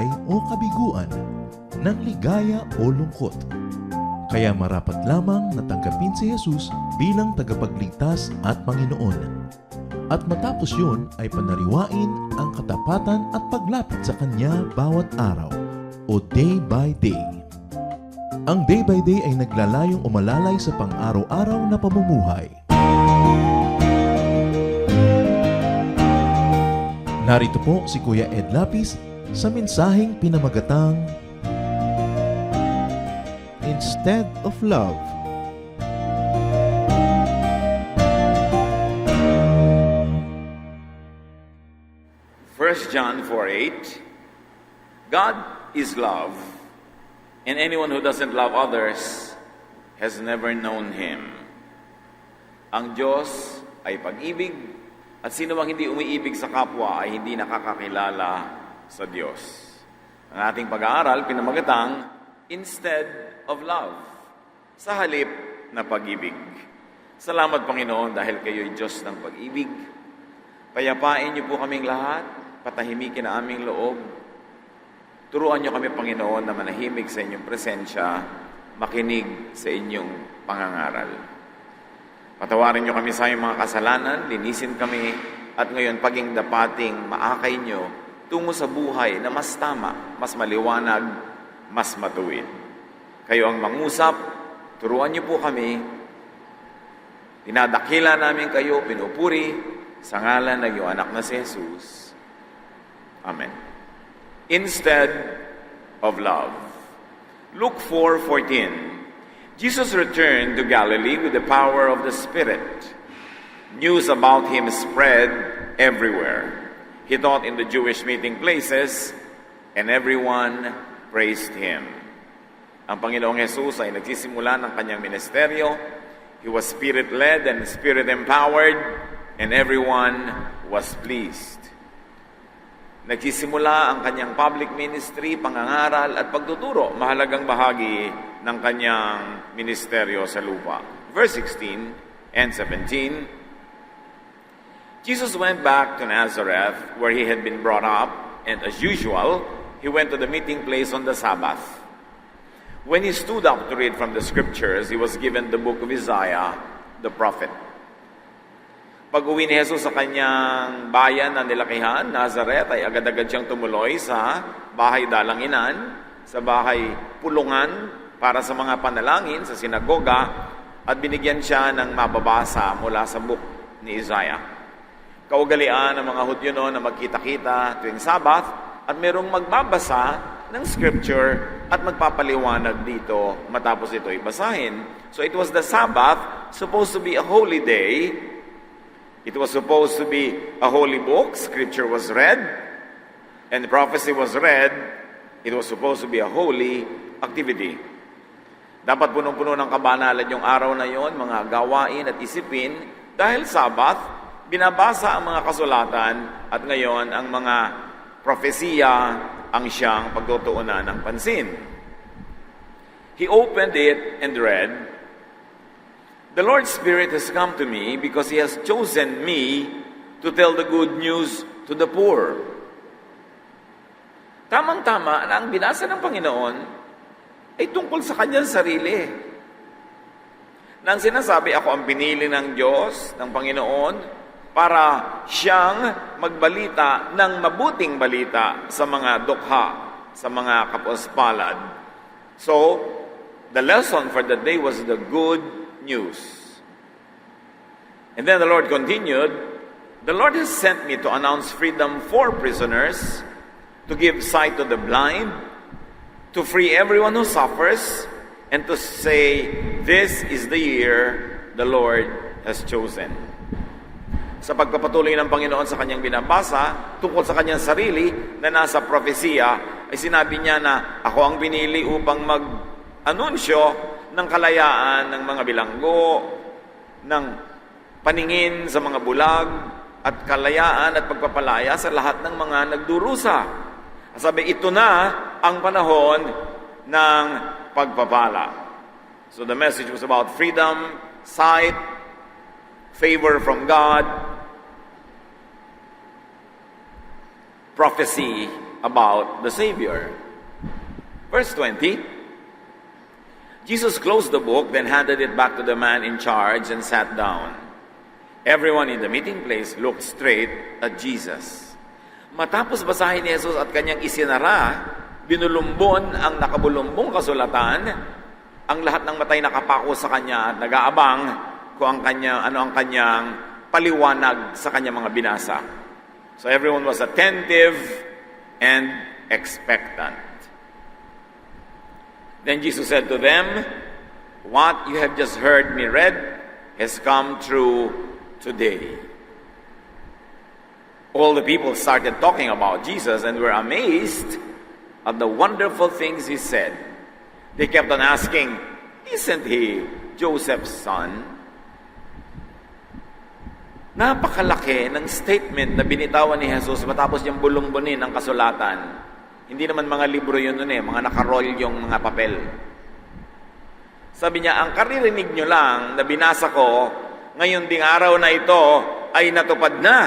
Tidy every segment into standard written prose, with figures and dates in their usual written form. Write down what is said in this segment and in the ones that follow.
buhay o kabiguan, ng ligaya o lungkot. Kaya marapat lamang na tanggapin si Jesus bilang tagapagligtas at Panginoon. At matapos yun ay panariwain ang katapatan at paglapit sa Kanya bawat araw o day by day. Ang day by day ay naglalayong umalalay sa pang-araw-araw na pamumuhay. Narito po si Kuya Ed Lapis sa mensaheng pinamagatang Instead of Love. First John 4:8, God is love, and anyone who doesn't love others has never known Him. Ang Diyos ay pag-ibig, at sino mang hindi umiibig sa kapwa ay hindi nakakakilala sa Diyos. Ang ating pag-aaral, pinamagatang, Instead of Love, sa halip na pag-ibig. Salamat, Panginoon, dahil kayo'y Diyos ng pag-ibig. Payapain niyo po kaming lahat, patahimikin ang aming loob. Turuan niyo kami, Panginoon, na manahimik sa inyong presensya, makinig sa inyong pangangaral. Patawarin niyo kami sa iyong mga kasalanan, linisin kami, at ngayon paging dapating maakay niyo tungo sa buhay na mas tama, mas maliwanag, mas matuwid. Kayo ang mangusap, turuan niyo po kami, dinadakila namin kayo, pinupuri, sa ngalan ng iyong anak na si Jesus. Amen. Instead of love. Luke 4:14. Jesus returned to Galilee with the power of the Spirit. News about Him spread everywhere. He taught in the Jewish meeting places, and everyone praised Him. Ang Panginoong Jesus ay nagsisimula ng kanyang ministeryo. He was Spirit-led and Spirit-empowered, and everyone was pleased. Nagsisimula ang kanyang public ministry, pangangaral at pagtuturo, mahalagang bahagi ng kanyang ministeryo sa lupa. Verse 16 and 17, Jesus went back to Nazareth, where he had been brought up, and as usual, he went to the meeting place on the Sabbath. When he stood up to read from the scriptures, he was given the book of Isaiah, the prophet. Pag-uwi ni Jesus sa kanyang bayan na nilakihan, Nazareth, ay agad-agad siyang tumuloy sa bahay dalanginan, sa bahay pulungan para sa mga panalangin, sa sinagoga, at binigyan siya ng mababasa mula sa book ni Isaiah. Kaugalian ng mga Hudyo noon na magkita-kita tuwing Sabbath, at merong magbabasa ng scripture at magpapaliwanag dito matapos ito ibasahin. So it was the Sabbath, supposed to be a holy day. It was supposed to be a holy book. Scripture was read, and the prophecy was read. It was supposed to be a holy activity. Dapat punong-puno ng kabanalan yung araw na yon, mga gawain at isipin, dahil Sabbath, binabasa ang mga kasulatan, at ngayon ang mga propesiya ang siyang pagtutuunan ng pansin. He opened it and read, "The Lord's Spirit has come to me because He has chosen me to tell the good news to the poor." Tamang-tama na ang binasa ng Panginoon ay tungkol sa kanyang sarili. Nang sinasabi, ako ang pinili ng Diyos, ng Panginoon, para siyang magbalita ng mabuting balita sa mga dukha, sa mga kapuspalad. So, the lesson for the day was the good news. And then the Lord continued, "The Lord has sent me to announce freedom for prisoners, to give sight to the blind, to free everyone who suffers, and to say, this is the year the Lord has chosen." Sa pagpapatuloy ng Panginoon sa kanyang binabasa, tungkol sa kanyang sarili na nasa propesiya, ay sinabi niya na ako ang pinili upang mag-anunsyo ng kalayaan ng mga bilanggo, ng paningin sa mga bulag, at kalayaan at pagpapalaya sa lahat ng mga nagdurusa. Sabi, ito na ang panahon ng pagpapala. So the message was about freedom, sight, favor from God, prophecy about the Savior. Verse 20, Jesus closed the book, then handed it back to the man in charge and sat down. Everyone in the meeting place looked straight at Jesus. Matapos basahin ni Jesus at kanyang isinara, binulumbon ang nakabulumbong kasulatan, ang lahat ng matay nakapako sa kanya at nag-aabang kung ano ang kanyang paliwanag sa kanyang mga binasa. So everyone was attentive and expectant. Then Jesus said to them, "What you have just heard me read has come true today." All the people started talking about Jesus and were amazed at the wonderful things he said. They kept on asking, "Isn't he Joseph's son?" Napakalaki ng statement na binitawan ni Jesus matapos niyang bulong-bunin ang kasulatan. Hindi naman mga libro yun nun mga nakaroll yung mga papel. Sabi niya, ang karirinig nyo lang na binasa ko, ngayon ding araw na ito ay natupad na.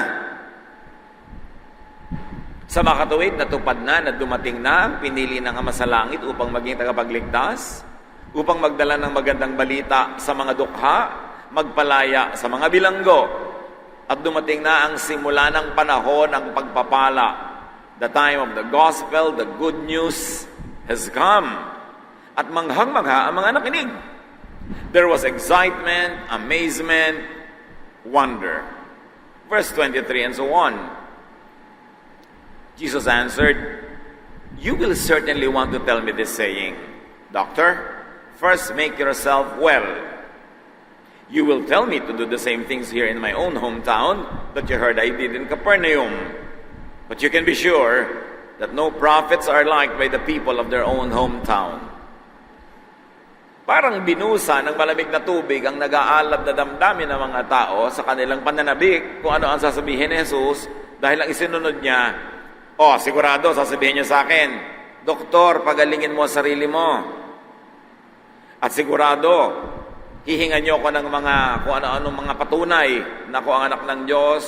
Sa makatuwid, natupad na dumating na ang pinili ng Ama sa Langit upang maging tagapagligtas, upang magdala ng magandang balita sa mga dukha, magpalaya sa mga bilanggo, at dumating na ang simula ng panahon ng pagpapala. The time of the gospel, the good news has come. At manghang-mangha ang mga nakinig. There was excitement, amazement, wonder. Verse 23 and so on. Jesus answered, "You will certainly want to tell me this saying, 'Doctor, first make yourself well.' You will tell me to do the same things here in my own hometown that you heard I did in Capernaum. But you can be sure that no prophets are liked by the people of their own hometown." Parang binusa ng malamig na tubig ang nag-aalab na damdamin ng mga tao sa kanilang pananabik kung ano ang sasabihin ni Jesus dahil ang isinunod niya, sigurado sasabihin niya sa akin, "Doktor, pagalingin mo sarili mo." At sigurado, hihingan niyo ako ng mga kung ano-anong mga patunay na ako ang anak ng Diyos,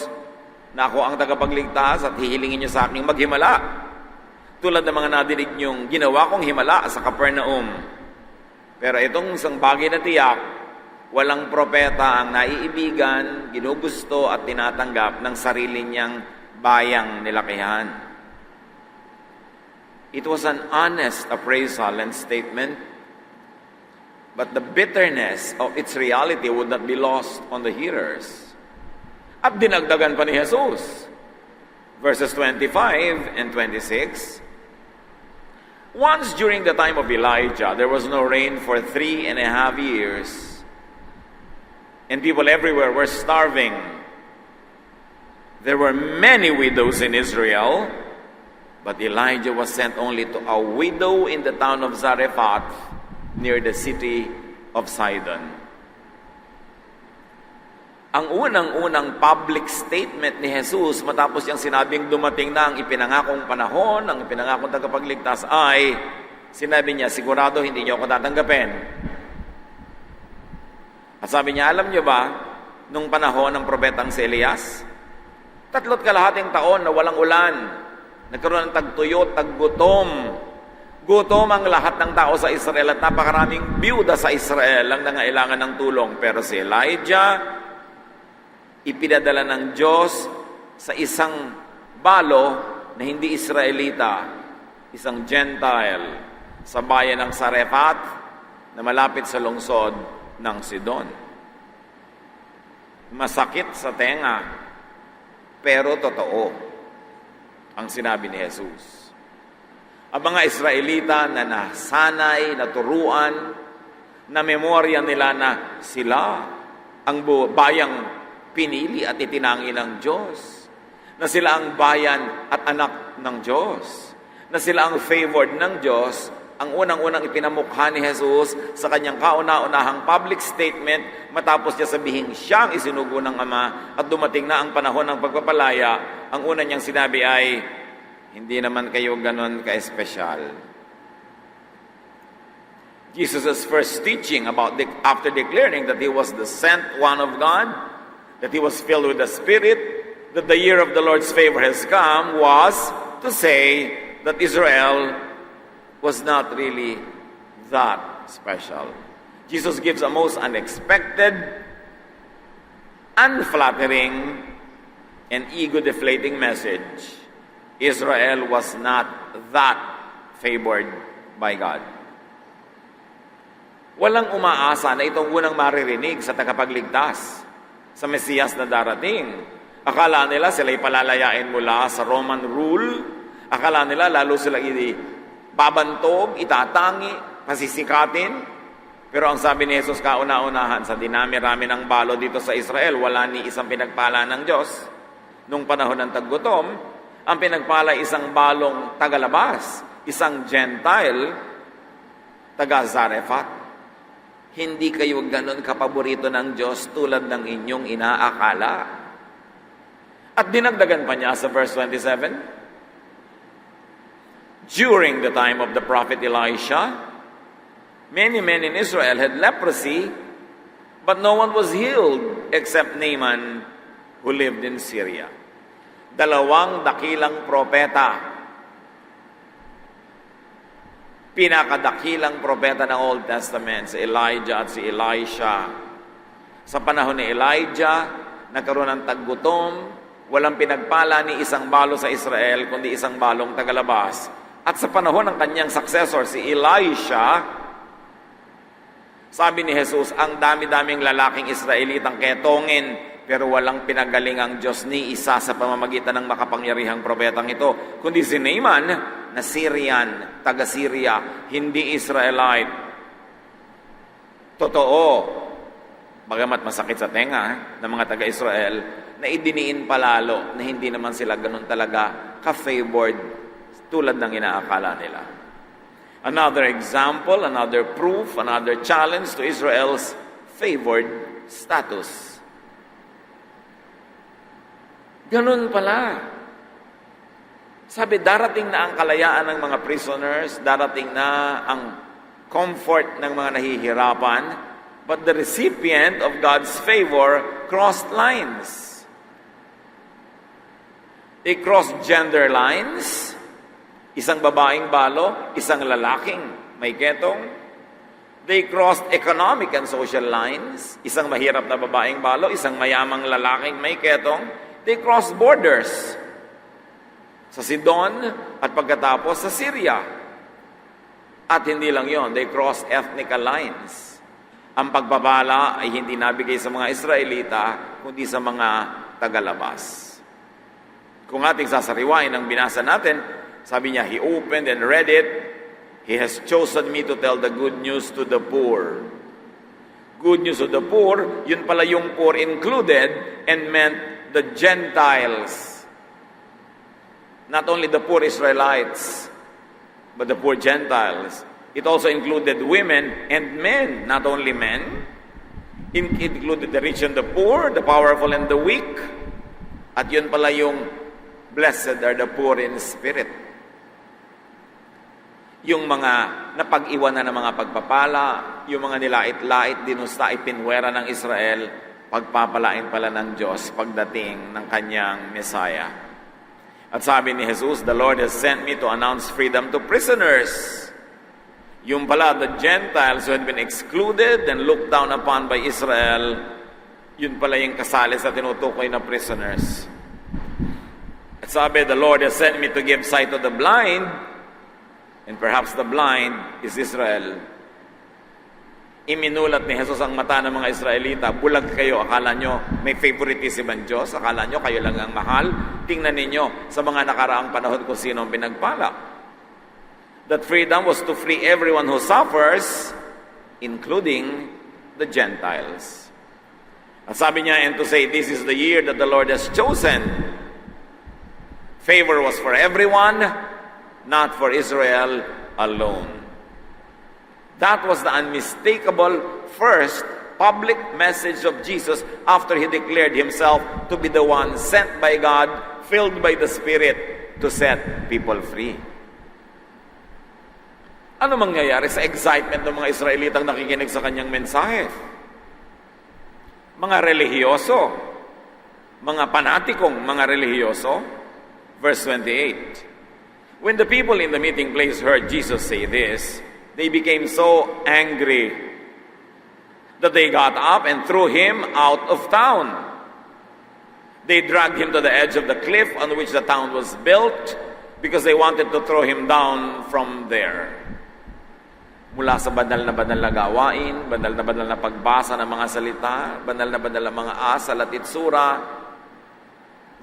na ako ang tagapagligtas at hihilingin niyo sa aking maghimala. Tulad ng mga nadinig niyong ginawa kong himala sa Capernaum. Pero itong isang bagay na tiyak, walang propeta ang naiibigan, ginugusto at tinatanggap ng sarili niyang bayang nilakihan. It was an honest appraisal and statement, but the bitterness of its reality would not be lost on the hearers. At dinagdagan pa ni Jesus. Verses 25 and 26, "Once during the time of Elijah, there was no rain for 3.5 years, and people everywhere were starving. There were many widows in Israel, but Elijah was sent only to a widow in the town of Zarephath, near the city of Sidon." Ang unang-unang public statement ni Jesus matapos niyang sinabing dumating na ang ipinangakong panahon, ang ipinangakong tagapagligtas ay, sinabi niya, "Sigurado hindi niyo ako tatanggapin." At sabi niya, alam niyo ba, nung panahon ng propetang si Elias, 3.5 taon na walang ulan, nagkaroon ng tagtuyot, taggutom. Gutom ang lahat ng tao sa Israel at napakaraming biyuda sa Israel ang nangailangan ng tulong. Pero si Elijah, ipinadala ng Diyos sa isang balo na hindi Israelita, isang Gentile, sa bayan ng Zarephath na malapit sa lungsod ng Sidon. Masakit sa tenga, pero totoo ang sinabi ni Jesus. Ang mga Israelita na nasanay, naturuan, na memorya nila na sila ang bayang pinili at itinangi ng Diyos, na sila ang bayan at anak ng Diyos, na sila ang favored ng Diyos, ang unang-unang ipinamukha ni Jesus sa kanyang kauna-unahang public statement matapos niya sabihin siya ang isinugo ng Ama at dumating na ang panahon ng pagpapalaya. Ang una niyang sinabi ay, hindi naman kayo ganon ka-espesyal. Jesus' first teaching after declaring that He was the sent one of God, that He was filled with the Spirit, that the year of the Lord's favor has come, was to say, that Israel was not really that special. Jesus gives a most unexpected, unflattering, and ego-deflating message. Israel was not that favored by God. Walang umaasa na itong unang maririnig sa tagapagligtas, sa Mesiyas na darating. Akala nila sila'y palalayain mula sa Roman rule. Akala nila lalo sila babantog, itatangi, pasisikatin. Pero ang sabi ni Jesus kauna-unahan, sa dinami-rami ng balo dito sa Israel, wala ni isang pinagpala ng Diyos. Nung panahon ng taggutom, ang pinagpala isang balong tagalabas, isang Gentile, taga-Zarephath. Hindi kayo ganon kapaborito ng Diyos tulad ng inyong inaakala. At dinagdagan pa niya sa verse 27, during the time of the prophet Elisha, many men in Israel had leprosy, but no one was healed except Naaman who lived in Syria. Dalawang dakilang propeta, pinakadakilang propeta ng Old Testament, si Elijah at si Elisha. Sa panahon ni Elijah, nagkaroon ng taggutom, walang pinagpala ni isang balo sa Israel, kundi isang balong tagalabas. At sa panahon ng kanyang successor, si Elisha, sabi ni Jesus, ang dami-daming lalaking Israelitang ketongin, pero walang pinagaling ang Diyos ni isa sa pamamagitan ng makapangyarihang propetang ito, kundi si Naaman, na Syrian, taga-Syria, hindi Israelite. Totoo, bagamat masakit sa tenga ng mga taga-Israel, na idiniin palalo na hindi naman sila ganun talaga ka-favored tulad ng inaakala nila. Another example, another proof, another challenge to Israel's favored status. Ganun pala. Sabi, darating na ang kalayaan ng mga prisoners, darating na ang comfort ng mga nahihirapan, but the recipient of God's favor crossed lines. They crossed gender lines. Isang babaeng balo, isang lalaking may ketong. They crossed economic and social lines. Isang mahirap na babaeng balo, isang mayamang lalaking may ketong. They crossed borders. Sa Sidon at pagkatapos sa Syria. At hindi lang yon, they crossed ethnical lines. Ang pagpapala ay hindi nabigay sa mga Israelita, kundi sa mga tagalabas. Kung ating sasariwain ang binasa natin, sabi niya, He opened and read it. He has chosen me to tell the good news to the poor. Good news to the poor, yun pala yung poor included and meant the Gentiles. Not only the poor Israelites, but the poor Gentiles. It also included women and men, not only men. It included the rich and the poor, the powerful and the weak. At yun pala yung blessed are the poor in spirit. Yung mga napag-iwanan ng mga pagpapala, yung mga nilait-lait, dinusta, ipinwera ng Israel, pagpapalain pala ng Diyos pagdating ng kanyang Messiah. At sabi ni Jesus, the Lord has sent me to announce freedom to prisoners. Yung pala, the Gentiles who had been excluded and looked down upon by Israel, yun pala yung kasali sa tinutukoy na prisoners. At sabi, the Lord has sent me to give sight to the blind, and perhaps the blind is Israel. Iminulat ni Jesus ang mata ng mga Israelita. Bulag kayo, akala nyo may favoritism ang Diyos, akala nyo kayo lang ang mahal. Tingnan ninyo sa mga nakaraang panahon kung sino ang pinagpala. That freedom was to free everyone who suffers, including the Gentiles. At sabi niya, and to say, this is the year that the Lord has chosen. Favor was for everyone, not for Israel alone. That was the unmistakable first public message of Jesus after He declared Himself to be the one sent by God, filled by the Spirit to set people free. Ano mangyayari sa excitement ng mga Israelitang nakikinig sa kanyang mensahe? Mga relihiyoso, mga panatikong mga relihiyoso. Verse 28. When the people in the meeting place heard Jesus say this, they became so angry that they got up and threw him out of town. They dragged him to the edge of the cliff on which the town was built because they wanted to throw him down from there. Mula sa banal na gawain, banal na pagbasa ng mga salita, banal na mga asal at itsura,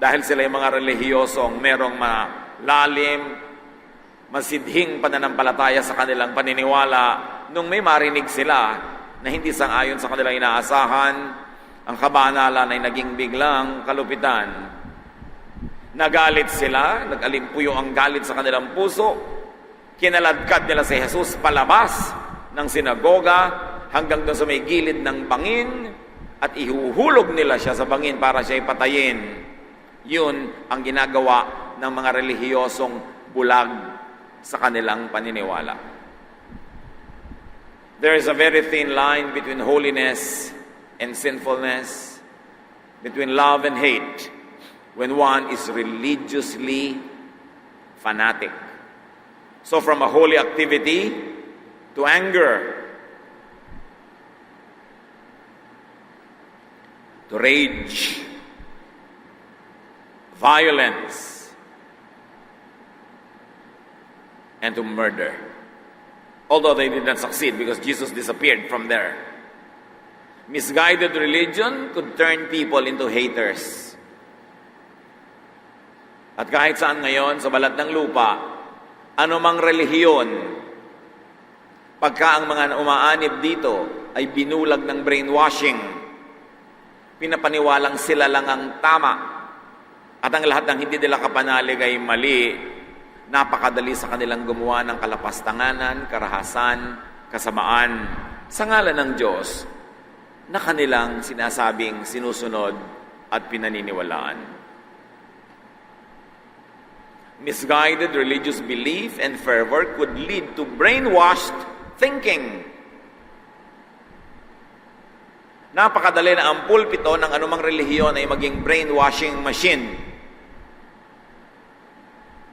dahil sila yung mga relihiyosong merong malalim, masidhing pananampalataya sa kanilang paniniwala, nung may marinig sila na hindi sang-ayon sa kanilang inaasahan, ang kabanalan ay naging biglang kalupitan. Nagalit sila, nag-alimpuyo ang galit sa kanilang puso, kinaladkad nila si Jesus palabas ng sinagoga hanggang doon sa may gilid ng bangin at ihuhulog nila siya sa bangin para siya ipatayin. Yun ang ginagawa ng mga relihiyosong bulag sa kanilang paniniwala. There is a very thin line between holiness and sinfulness, between love and hate, when one is religiously fanatic. So from a holy activity to anger, to rage, violence, and to murder. Although they did not succeed because Jesus disappeared from there. Misguided religion could turn people into haters. At kahit saan ngayon sa balat ng lupa, anumang relihiyon, pagka ang mga umaanib dito ay binulag ng brainwashing, pinapaniwalang sila lang ang tama, at ang lahat ng hindi nila kapanalig ay mali, napakadali sa kanilang gumawa ng kalapastanganan, karahasan, kasamaan, sa ngalan ng Diyos, na kanilang sinasabing sinusunod at pinaniniwalaan. Misguided religious belief and fervor could lead to brainwashed thinking. Napakadali na ang pulpito ng anumang relihiyon ay maging brainwashing machine.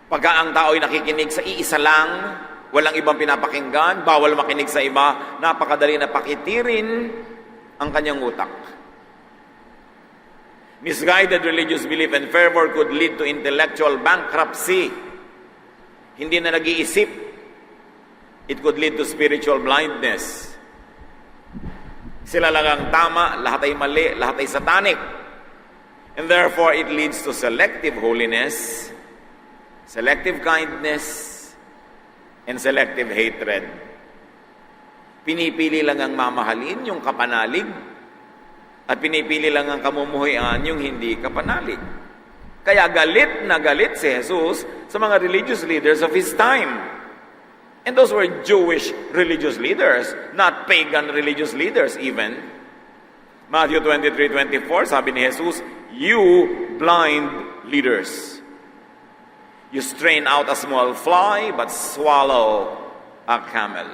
Pagka ang tao ay nakikinig sa iisa lang, walang ibang pinapakinggan, bawal makinig sa iba, napakadali na pakitirin ang kanyang utak. Misguided religious belief and fervor could lead to intellectual bankruptcy. Hindi na nag-iisip. It could lead to spiritual blindness. Sila lang ang tama, lahat ay mali, lahat ay satanic. And therefore, it leads to selective holiness, selective kindness, and selective hatred. Pinipili lang ang mamahalin, yung kapanalig, at pinipili lang ang kamumuhian yung hindi kapanalig. Kaya galit na galit si Jesus sa mga religious leaders of His time. And those were Jewish religious leaders, not pagan religious leaders even. Matthew 23:24, sabi ni Jesus, "You blind leaders, you strain out a small fly but swallow a camel."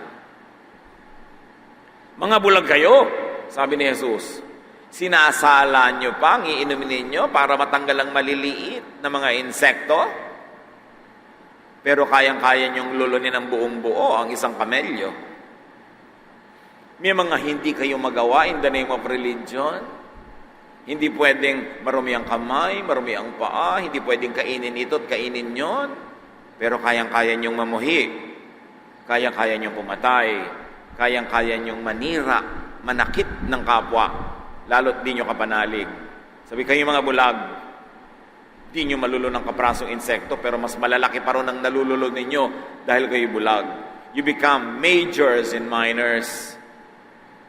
Mga bulag kayo, sabi ni Jesus. Sinasala nyo pa ang iinumin ninyo para matanggal ang maliliit na mga insekto? Pero kayang-kaya nyong lulunin ang buong buo ang isang kamelyo. May mga hindi kayo magawa in the name of religion. Hindi pwedeng marumi ang kamay, marumi ang paa, hindi pwedeng kainin ito at kainin yon. Pero kayang-kaya nyong mamuhi. Kayang-kaya nyong pumatay. Kayang-kaya nyong manira, manakit ng kapwa. Lalo't di nyo kapanalig. Sabi kayo mga bulag, di nyo malulun ng kaprasong insekto, pero mas malalaki pa rin ang nalululod ninyo dahil kayo bulag. You become majors in minors,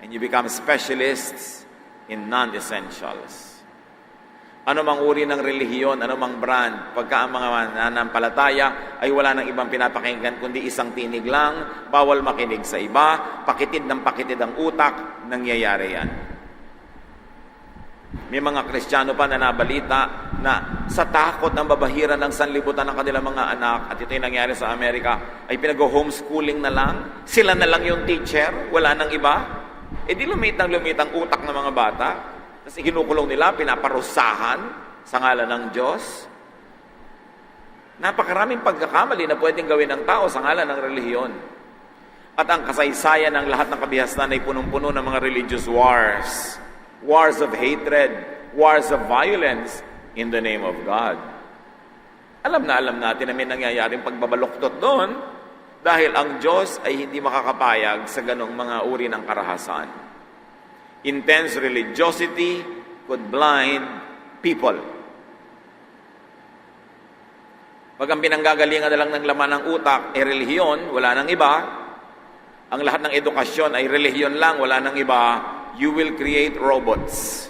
and you become specialists in non-essentials. Ano mang uri ng relihiyon, ano mang brand, pagka ang mga nananampalataya ay wala nang ibang pinapakinggan kundi isang tinig lang, bawal makinig sa iba, pakitid ng pakitid ang utak, nangyayari yan. May mga Kristiyano pa na nabalita na sa takot ng babahiran ng sanlibutan ng kanilang mga anak, at ito yung nangyari sa Amerika, ay pinag-homeschooling na lang. Sila na lang yung teacher, wala nang iba. E di lumit ang utak ng mga bata. Kasi kinukulong nila, pinaparusahan sa ngalan ng Diyos. Napakaraming pagkakamali na pwedeng gawin ng tao sa ngalan ng relihiyon. At ang kasaysayan ng lahat ng kabihasnan ay punong-puno ng mga religious wars. Wars of hatred, wars of violence in the name of God. Alam natin na may nangyayaring pagbabaluktot doon dahil ang Diyos ay hindi makakapayag sa ganong mga uri ng karahasan. Intense religiosity could blind people. Pag ang pinanggagalingan na lang ng laman ng utak ay relihiyon, wala nang iba. Ang lahat ng edukasyon ay relihiyon lang, wala nang iba. You will create robots.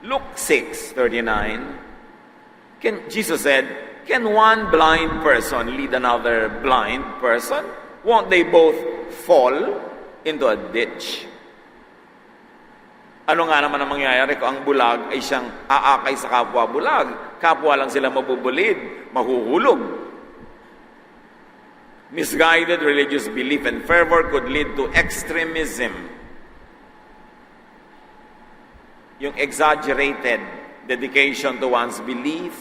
Luke 6:39. Jesus said, "Can one blind person lead another blind person? Won't they both fall into a ditch?" Ano nga naman ang mangyayari kung ang bulag ay siyang aakay sa kapwa bulag? Kapwa lang sila mabubulid, mahuhulog. Misguided religious belief and fervor could lead to extremism. Yung exaggerated dedication to one's belief,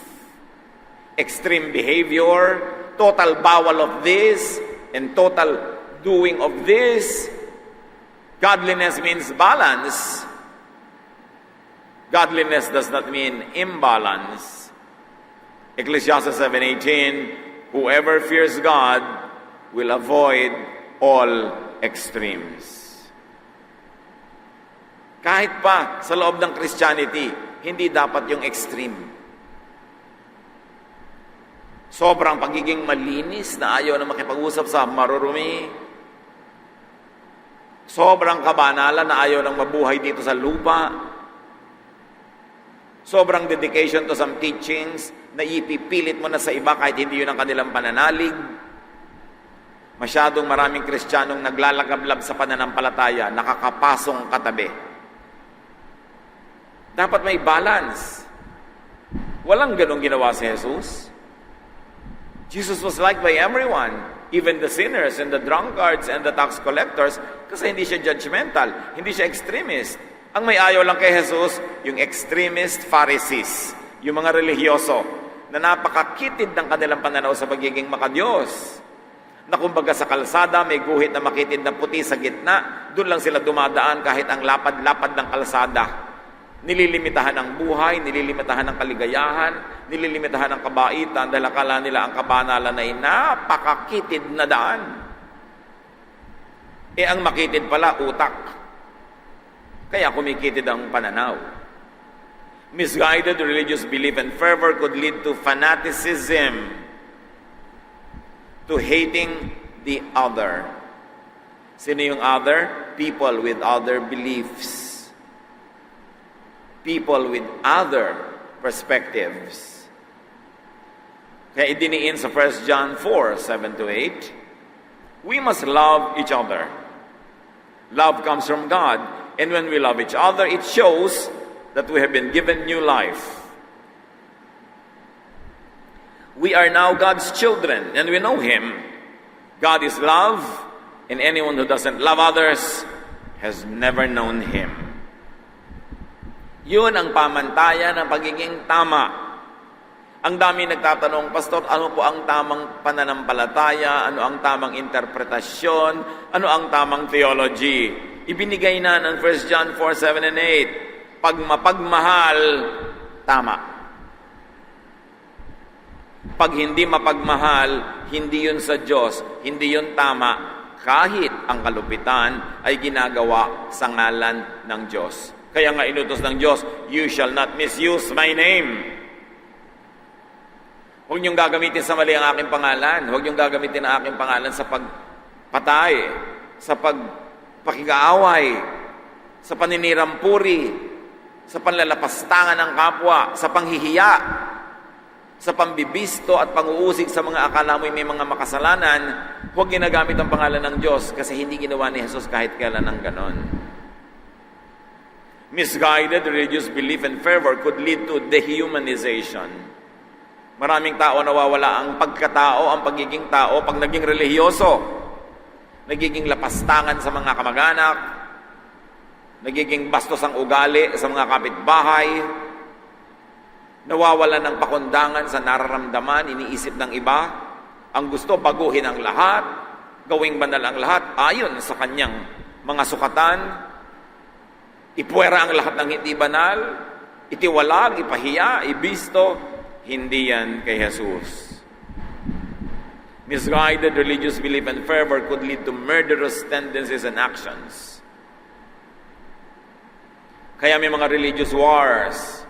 extreme behavior, total bawal of this, and total doing of this. Godliness means balance. Godliness does not mean imbalance. Ecclesiastes 7:18, whoever fears God will avoid all extremes. Kahit pa sa loob ng Christianity, hindi dapat yung extreme. Sobrang pagiging malinis na ayaw na makipag-usap sa marurumi. Sobrang kabanalan na ayaw nang mabuhay dito sa lupa. Sobrang dedication to some teachings na ipipilit mo na sa iba kahit hindi yun ang kanilang pananalig. Masyadong maraming Kristiyanong naglalagablab sa pananampalataya, nakakapasong katabi. Dapat may balance. Walang ganong ginawa si Jesus. Jesus was liked by everyone, even the sinners and the drunkards and the tax collectors, kasi hindi siya judgmental, hindi siya extremist. Ang may ayaw lang kay Jesus, yung extremist Pharisees, yung mga relihiyoso, na napakakitid ng kanilang pananaw sa pagiging makadiyos. Na kumbaga sa kalsada, may guhit na makitid na puti sa gitna, doon lang sila dumadaan kahit ang lapad-lapad ng kalsada. Nililimitahan ang buhay, nililimitahan ang kaligayahan, nililimitahan ang kabaitan dahil akala nila ang kabanalan ay napakakitid na daan. Ang makitid pala, utak. Kaya kumikitid ang pananaw. Misguided religious belief and fervor could lead to fanaticism, to hating the other. Sino yung other? People with other beliefs. People with other perspectives. Kaya idiniin sa 1 John 4:7-8, we must love each other. Love comes from God, and when we love each other, it shows that we have been given new life. We are now God's children, and we know Him. God is love, and anyone who doesn't love others has never known Him. Yun ang pamantayan ng pagiging tama. Ang dami nagtatanong, Pastor, ano po ang tamang pananampalataya? Ano ang tamang interpretasyon? Ano ang tamang theology? Ibinigay na ng 1 John 4:7 and 8. Pag mapagmahal, tama. Pag hindi mapagmahal, hindi yun sa Diyos, hindi yun tama, kahit ang kalupitan ay ginagawa sa ngalan ng Diyos. Kaya nga inutos ng Diyos, you shall not misuse my name. Huwag niyong gagamitin sa mali ang aking pangalan. Huwag niyong gagamitin ang aking pangalan sa pagpatay, sa pagpakigaaway, sa paninirampuri, sa panlalapastangan ng kapwa, sa panghihiya, sa pambibisto at panguusig sa mga akala mo'y may mga makasalanan. Huwag ginagamit ang pangalan ng Diyos kasi hindi ginawa ni Jesus kahit kailan ng ganon. Misguided religious belief and fervor could lead to dehumanization. Maraming tao nawawala ang pagkatao, ang pagiging tao pag naging relihiyoso. Nagiging lapastangan sa mga kamag-anak, nagiging bastos ang ugali sa mga kapitbahay, Nawawala ng pakundangan sa nararamdaman, iniisip ng iba. Ang gusto, baguhin ang lahat, gawing banal ang lahat, ayon sa kanyang mga sukatan. Ipuwera ang lahat ng hindi banal, itiwalag, ipahiya, ibisto. Hindi yan kay Jesus. Misguided religious belief and fervor could lead to murderous tendencies and actions. Kaya may mga religious wars.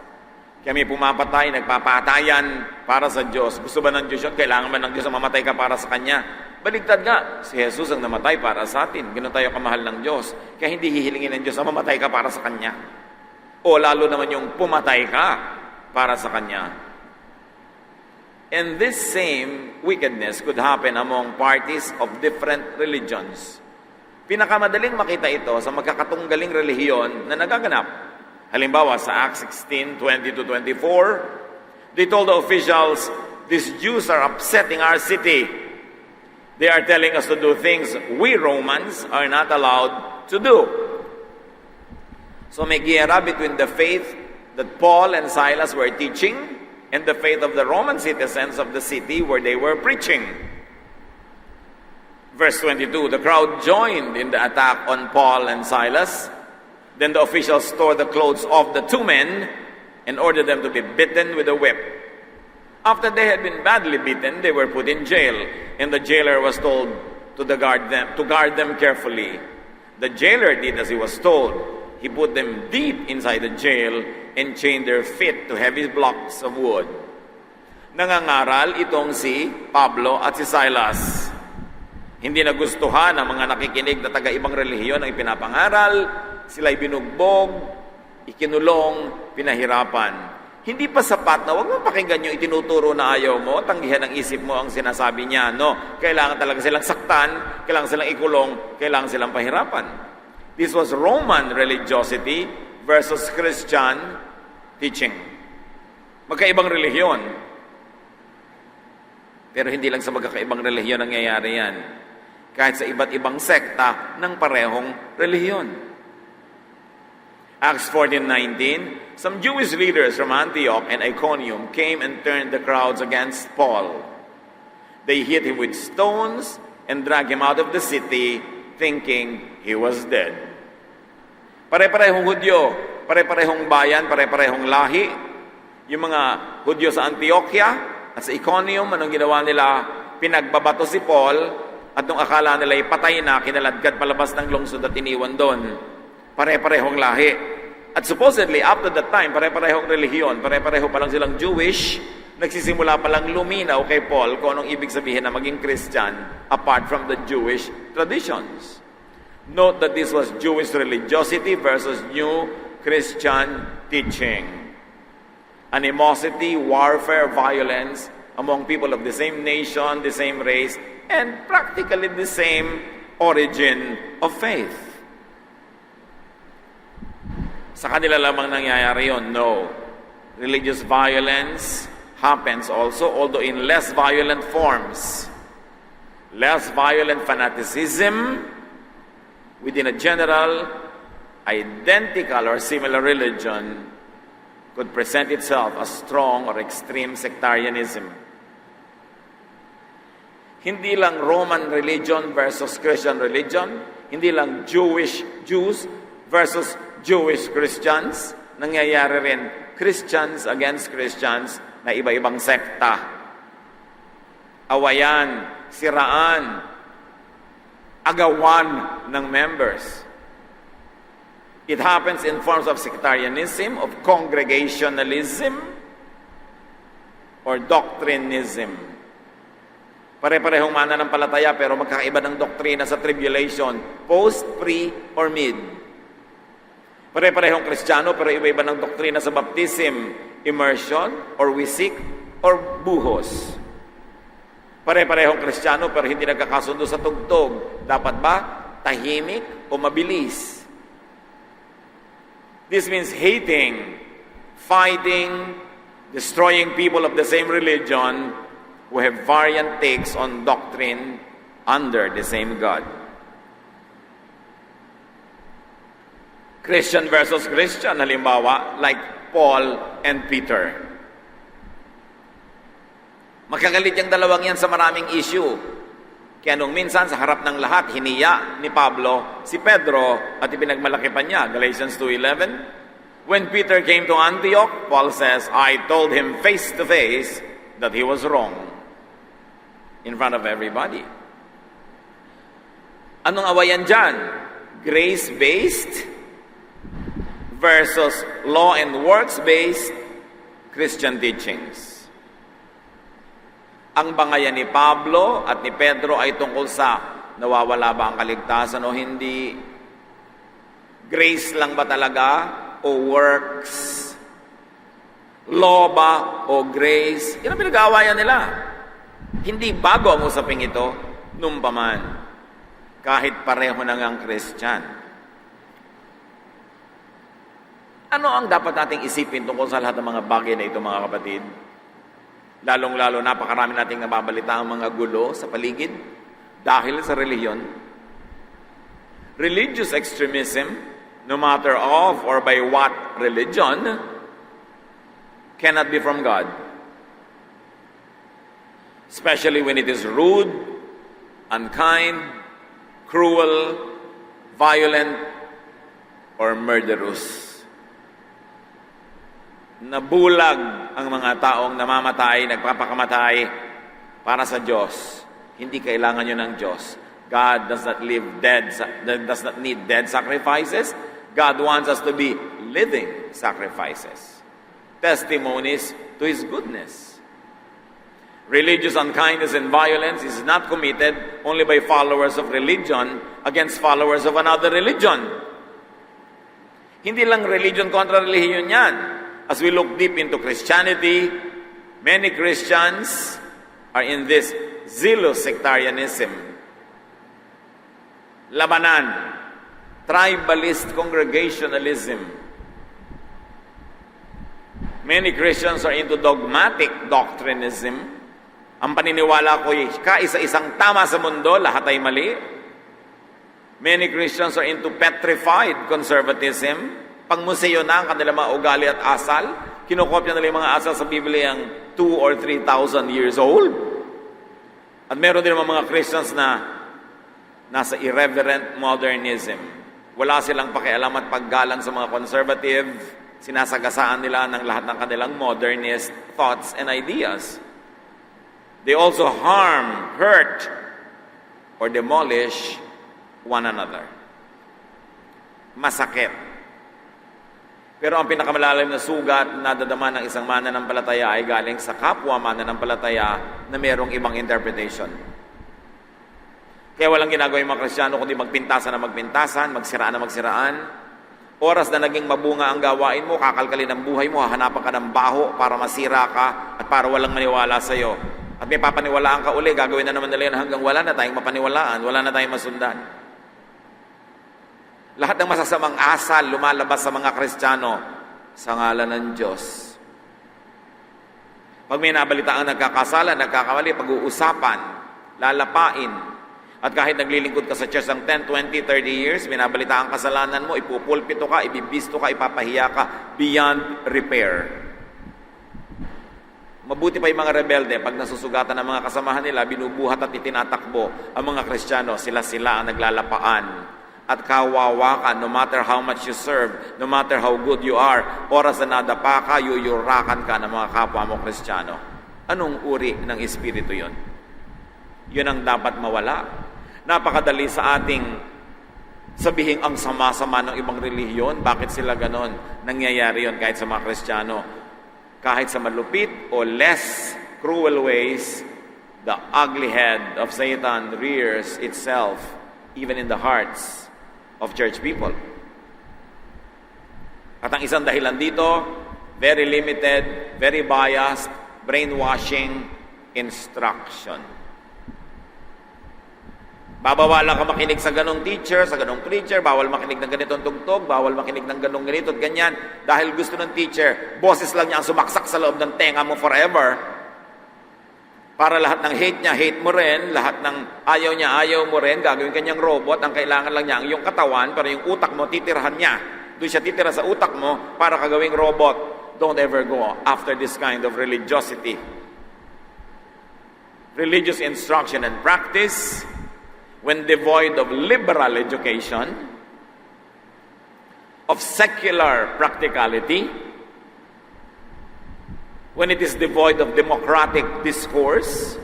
Kaya may pumapatay, nagpapatayan para sa Diyos. Gusto ba ng Diyos yun? Kailangan ba ng Diyos na mamatay ka para sa Kanya? Baligtad nga, si Jesus ang namatay para sa atin. Ganun tayo kamahal ng Diyos. Kaya hindi hihilingin ng Diyos na mamatay ka para sa Kanya. O lalo naman yung pumatay ka para sa Kanya. And this same wickedness could happen among parties of different religions. Pinakamadaling makita ito sa magkakatunggaling relihiyon na nagaganap. Halimbawa, sa Acts 16:20-24, they told the officials, "These Jews are upsetting our city. They are telling us to do things we Romans are not allowed to do." So may giyera between the faith that Paul and Silas were teaching and the faith of the Roman citizens of the city where they were preaching. Verse 22, the crowd joined in the attack on Paul and Silas. Then the officials tore the clothes of the two men and ordered them to be beaten with a whip. After they had been badly beaten, they were put in jail, and the jailer was told to guard them carefully. The jailer did as he was told. He put them deep inside the jail and chained their feet to heavy blocks of wood. Nangangaral itong si Pablo at si Silas. Hindi nagustuhan ng mga nakikinig na taga-ibang relihiyon ang ipinapangaral. Sila'y binugbog, ikinulong, pinahirapan. Hindi pa sapat na huwag mo pakinggan yung itinuturo na ayaw mo, tanggihan ng isip mo ang sinasabi niya. No, kailangan talaga silang saktan, kailangan silang ikulong, kailangan silang pahirapan. This was Roman religiosity versus Christian teaching. Magkaibang relihiyon. Pero hindi lang sa magkakaibang relihiyon nangyayari yan. Kahit sa iba't ibang sekta ng parehong relihiyon. Acts 14:19, some Jewish leaders from Antioch and Iconium came and turned the crowds against Paul. They hit him with stones and dragged him out of the city, thinking he was dead. Pare-parehong Hudyo, pare-parehong bayan, pare-parehong lahi. Yung mga Hudyo sa Antioquia at sa Iconium, anong ginawa nila? Pinagbabato si Paul at nung akala nila ipatay na, kinaladkad palabas ng lungsod at iniwan doon. Pare-parehong lahi. At supposedly, up to that time, pare-parehong relihiyon, pare-pareho pa lang silang Jewish, nagsisimula pa lang luminaw kay Paul kung anong ibig sabihin na maging Christian apart from the Jewish traditions. Note that this was Jewish religiosity versus new Christian teaching. Animosity, warfare, violence among people of the same nation, the same race, and practically the same origin of faith. Sa kanila lamang nangyayari yun? No. Religious violence happens also, although in less violent forms. Less violent fanaticism within a general, identical, or similar religion could present itself as strong or extreme sectarianism. Hindi lang Roman religion versus Christian religion, hindi lang Jews versus Jewish Christians, nangyayari rin Christians against Christians na iba-ibang sekta. Awayan, siraan, agawan ng members. It happens in forms of sectarianism, of congregationalism, or doctrinism. Pare-parehong mananampalataya pero magkakaiba ng doktrina sa tribulation, post, pre, or mid. Pare-parehong Kristiyano pero iba-iba ng doktrina sa baptism, immersion, or wisik, or buhos. Pare-parehong Kristiyano pero hindi nagkakasundo sa tugtog. Dapat ba tahimik o mabilis? This means hating, fighting, destroying people of the same religion who have variant takes on doctrine under the same God. Christian versus Christian, halimbawa, like Paul and Peter. Magkagalit yung dalawang yan sa maraming issue. Kaya nung minsan sa harap ng lahat, hiniya ni Pablo si Pedro at ipinagmalaki pa niya. Galatians 2:11. When Peter came to Antioch, Paul says, I told him face to face that he was wrong in front of everybody. Anong awayan dyan? Grace-based versus law and works-based Christian teachings. Ang bangayan ni Pablo at ni Pedro ay tungkol sa nawawala ba ang kaligtasan o hindi? Grace lang ba talaga o works? Law ba o grace? Yan ang pinag-aawayan nila. Hindi bago ang usaping ito nung paman. Kahit pareho na ngang Christian. Ano ang dapat nating isipin tungkol sa lahat ng mga bagay na ito, mga kapatid? Lalong-lalo, napakarami nating nababalita ang mga gulo sa paligid dahil sa relihiyon. Religious extremism, no matter of or by what religion, cannot be from God. Especially when it is rude, unkind, cruel, violent, or murderous. Nabulag ang mga taong namamatay, nagpapakamatay para sa Diyos. Hindi kailangan yun ng Diyos. God does not need dead sacrifices. God wants us to be living sacrifices. Testimonies to His goodness. Religious unkindness and violence is not committed only by followers of religion against followers of another religion. Hindi lang religion kontra religion yan. As we look deep into Christianity, many Christians are in this zealous sectarianism. Labanan, tribalist congregationalism. Many Christians are into dogmatic doctrinism. Ang paniniwala ko ay kaisa-isang tama sa mundo, lahat ay mali. Many Christians are into petrified conservatism. Pangmuseo na ang kanilang mga ugali at asal. Kinokopya nila yung mga asal sa Biblia ang 2,000 or 3,000 years old. At meron din mga Christians na nasa irreverent modernism. Wala silang pakialam at paggalang sa mga conservative. Sinasagasaan nila ng lahat ng kanilang modernist thoughts and ideas. They also harm, hurt, or demolish one another. Masakit. Pero ang pinakamalalim na sugat na nadadama ng isang mananampalataya ay galing sa kapwa mananampalataya na mayroong ibang interpretation. Kaya walang ginagawa yung mga Kristiyano kundi magpintasan na magpintasan, magsiraan na magsiraan. Oras na naging mabunga ang gawain mo, kakalkalin ang buhay mo, hahanapan ka ng baho para masira ka at para walang maniwala sa iyo. At may papaniwalaan ka uli, gagawin na naman nila yun hanggang wala na tayong mapaniwalaan, wala na tayong masundan. Lahat ng masasamang asal lumalabas sa mga Kristiyano sa ngalan ng Diyos. Pag may nabalitaan nagkakasala, nagkakamali, pag-uusapan, lalapain, at kahit naglilingkod ka sa church ng 10, 20, 30 years, binabalitaan ang kasalanan mo, ipupulpito ka, ibibisto ka, ipapahiya ka, beyond repair. Mabuti pa yung mga rebelde, pag nasusugatan ng mga kasamahan nila, binubuhat at itinatakbo ang mga Kristiyano, sila-sila ang naglalapaan. At kawawa ka, no matter how much you serve, no matter how good you are, oras na nadapa ka, yuyurakan ka ng mga kapwa mo Kristiyano. Anong uri ng espiritu yon? Yun ang dapat mawala. Napakadali sa ating sabihin ang sama-sama ng ibang relihiyon. Bakit sila ganon? Nangyayari yon kahit sa mga Kristiyano. Kahit sa malupit o less cruel ways, the ugly head of Satan rears itself even in the hearts of church people. At ang isang dahilan dito, very limited, very biased, brainwashing instruction. Babawalan ka makinig sa ganong teacher, sa ganong preacher, bawal makinig ng ganitong tugtog, bawal makinig ng ganong ganito at ganyan. Dahil gusto ng teacher, boses lang niya ang sumaksak sa loob ng tenga mo forever. Para lahat ng hate niya, hate mo rin. Lahat ng ayaw niya, ayaw mo rin. Gagawin kanyang robot. Ang kailangan lang niya ang iyong katawan, pero yung utak mo, titirahan niya. Doon siya titira sa utak mo para kagawing robot. Don't ever go after this kind of religiosity. religious instruction and practice, when devoid of liberal education, of secular practicality, when it is devoid of democratic discourse,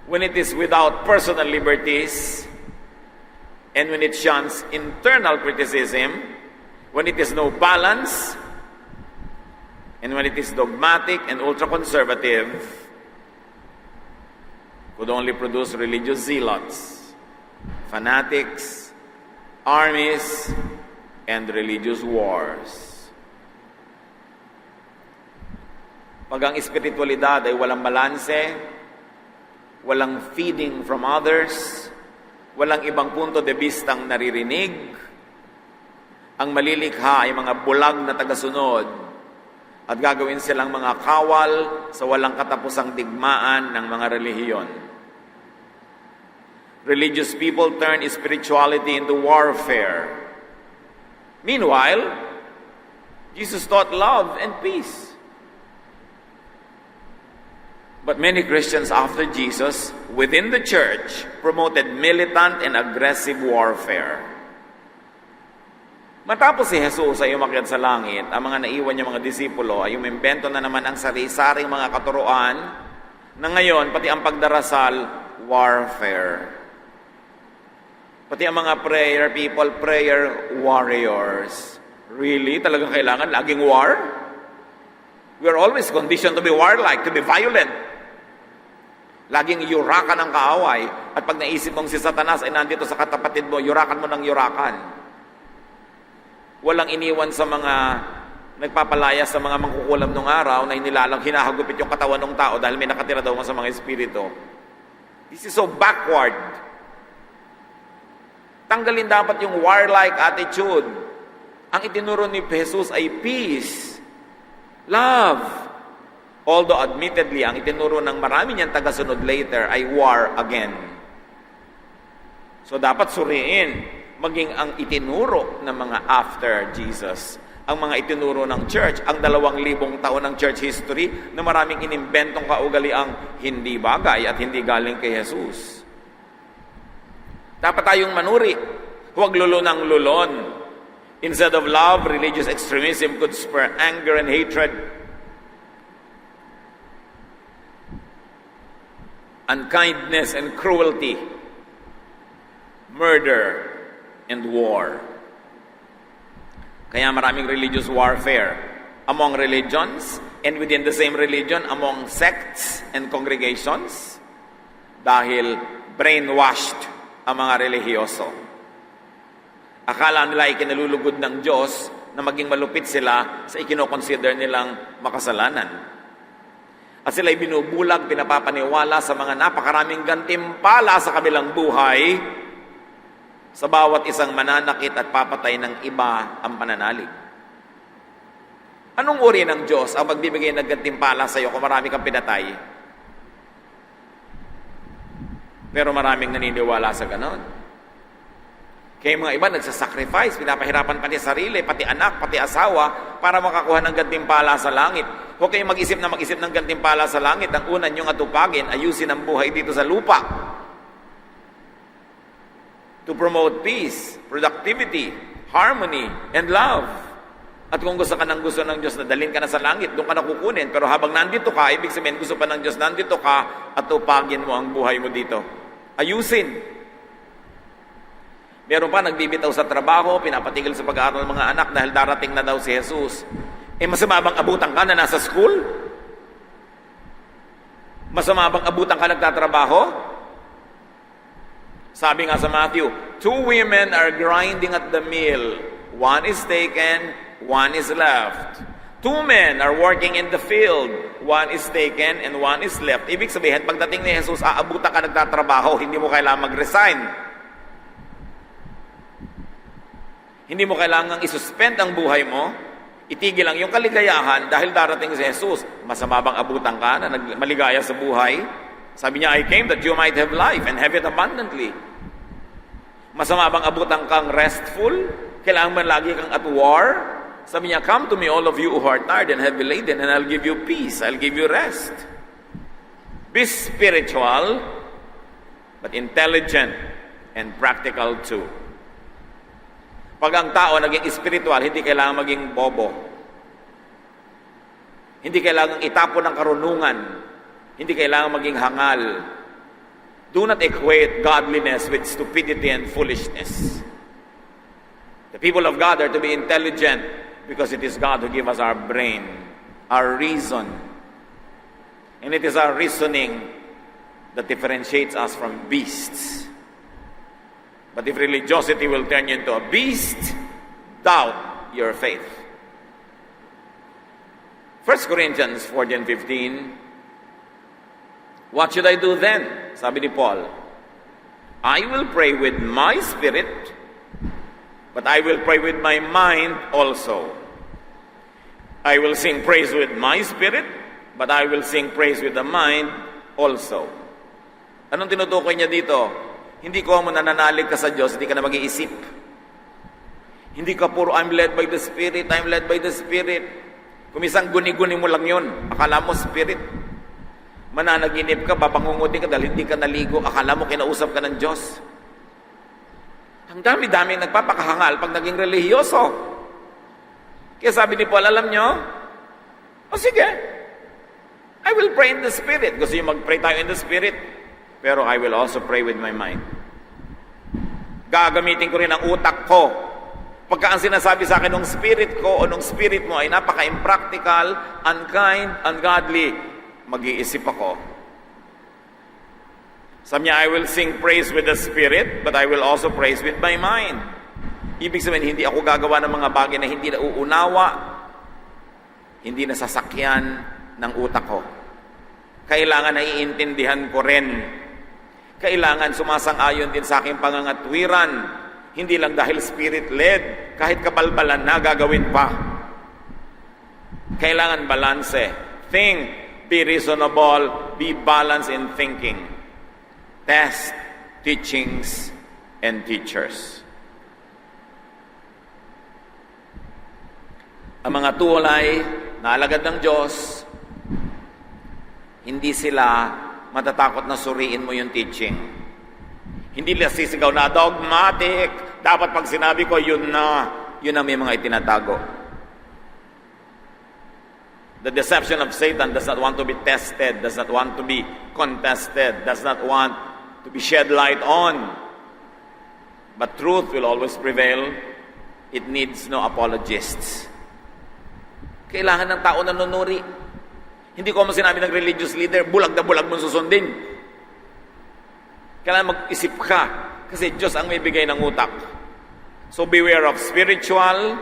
when it is without personal liberties, and when it shuns internal criticism, when it is no balance, and when it is dogmatic and ultra-conservative, could only produce religious zealots, fanatics, armies, and religious wars. Pag ang espiritualidad ay walang balanse, walang feeding from others, walang ibang punto de vistang naririnig, ang malilikha ay mga bulag na tagasunod at gagawin silang mga kawal sa walang katapusang digmaan ng mga relihiyon. Religious people turn spirituality into warfare. Meanwhile, Jesus taught love and peace. But many Christians after Jesus, within the church, promoted militant and aggressive warfare. Matapos si Jesus ay umakyat sa langit, ang mga naiwan niya mga disipulo ay umimbento na naman ang sari-saring mga katuruan na ngayon, pati ang pagdarasal, warfare. Pati ang mga prayer people, prayer warriors. Really? Talagang kailangan laging war? We are always conditioned to be warlike, to be violent. Laging yurakan ang kaaway. At pag naisip mong si Satanas ay nandito sa katapatid mo, yurakan mo ng yurakan. Walang iniwan sa mga nagpapalaya sa mga mangkukulam nung araw na hinahagupit yung katawan ng tao dahil may nakatira daw sa mga espiritu. This is so backward. Tanggalin dapat yung warlike attitude. Ang itinuro ni Jesus ay peace, love. Although admittedly, ang itinuro ng marami niyang tagasunod later ay war again. So dapat suriin, maging ang itinuro ng mga after Jesus, ang mga itinuro ng church, ang 2,000 taon ng church history na maraming inimbentong kaugaliang hindi bagay at hindi galing kay Jesus. Dapat tayong manuri, huwag lulunang lulon. Instead of love, religious extremism could spur anger and hatred, unkindness and cruelty, murder and war. Kaya maraming religious warfare among religions and within the same religion, among sects and congregations, dahil brainwashed ang mga relihiyoso. Akala nila ay kinalulugod ng Diyos na maging malupit sila sa ikinoconsider nilang makasalanan. At sila ay binubulag, pinapapaniwala sa mga napakaraming gantimpala sa kabilang buhay sa bawat isang mananakit at papatay ng iba ang pananalig. Anong uri ng Diyos ang magbibigay ng gantimpala sa iyo kung marami kang pinatay? Pero maraming naniniwala sa ganon. Kaya mga iba nagsasacrifice, pinapahirapan pati sarili, pati anak, pati asawa para makakuha ng gantimpala sa langit. Huwag kayong mag-isip ng gantimpala sa langit. Ang una niyong atupagin, ayusin ang buhay dito sa lupa. To promote peace, productivity, harmony, and love. At kung gusto ka ng Diyos na dalhin ka na sa langit, doon ka na kukunin. Pero habang nandito ka, ibig sabihin gusto pa ng Diyos, nandito ka at tupagin mo ang buhay mo dito. Ayusin. Meron pa nagbibitaw sa trabaho, pinapatigil sa pag-aaral ng mga anak dahil darating na daw si Jesus. Masama bang abutan ka na nasa school? Masama bang abutan ka nagtatrabaho? Sabi nga sa Matthew, 2 women are grinding at the mill. One is taken, one is left. 2 men are working in the field. One is taken and one is left. Ibig sabihin, pagdating ni Jesus, aabutan ka nagtatrabaho, hindi mo kailangan mag-resign. Hindi mo kailangang isuspend ang buhay mo, itigil lang yung kaligayahan dahil darating si Jesus. Masama bang abutan ka na maligaya sa buhay? Sabi niya, I came that you might have life and have it abundantly. Masama bang abutan kang restful? Kailangan man lagi kang at war? Sabi niya, come to me all of you who are tired and heavy laden and I'll give you peace, I'll give you rest. Be spiritual, but intelligent and practical too. Pag ang tao naging spiritual, hindi kailangan maging bobo. Hindi kailangan itapon ng karunungan. Hindi kailangan maging hangal. Do not equate godliness with stupidity and foolishness. The people of God are to be intelligent because it is God who gives us our brain, our reason. And it is our reasoning that differentiates us from beasts. But if religiosity will turn you into a beast, doubt your faith. 1 Corinthians 14:15, what should I do then? Sabi ni Paul, I will pray with my spirit, but I will pray with my mind also. I will sing praise with my spirit, but I will sing praise with the mind also. Anong tinutukoy niya dito? Hindi ko mo nananalig ka sa Diyos, hindi ka na mag-iisip. Hindi ka puro, I'm led by the Spirit, I'm led by the Spirit. Kumisang guni-guni mo lang yun. Akala mo Spirit. Mananaginip ka, babangungutin ka dahil hindi ka naligo. Akala mo kinausap ka ng Diyos. Ang dami-dami nagpapakahangal pag naging relihiyoso. Kaya sabi ni Paul, alam nyo, sige, I will pray in the Spirit. Gusto yung mag-pray tayo in the Spirit. Pero I will also pray with my mind. Gagamitin ko rin ang utak ko. Pagka ang sinasabi sa akin ng spirit ko o ng spirit mo ay napaka-impractical, unkind, ungodly, mag-iisip ako. Sabi niya, I will sing praise with the spirit, but I will also praise with my mind. Ibig sabihin, hindi ako gagawa ng mga bagay na hindi nauunawa, hindi nasasakyan ng utak ko. Kailangan naiintindihan ko rin. Kailangan sumasang-ayon din sa aking pangangatwiran. Hindi lang dahil spirit-led, kahit kabalbalan na gagawin pa. Kailangan balanse. Think, be reasonable, be balanced in thinking. Test teachings and teachers. Ang mga tulay na alagad ng Diyos, hindi sila matatakot na suriin mo yung teaching. Hindi nila sisigaw na dogmatic. Dapat pag sinabi ko, yun na. Yun ang may mga itinatago. The deception of Satan does not want to be tested, does not want to be contested, does not want to be shed light on. But truth will always prevail. It needs no apologists. Kailangan ng tao na nunuri. Hindi ko mo sinabi ng religious leader, bulag na bulag mong susundin. Kailangan mag-isip ka, kasi Diyos ang may bigay ng utak. So beware of spiritual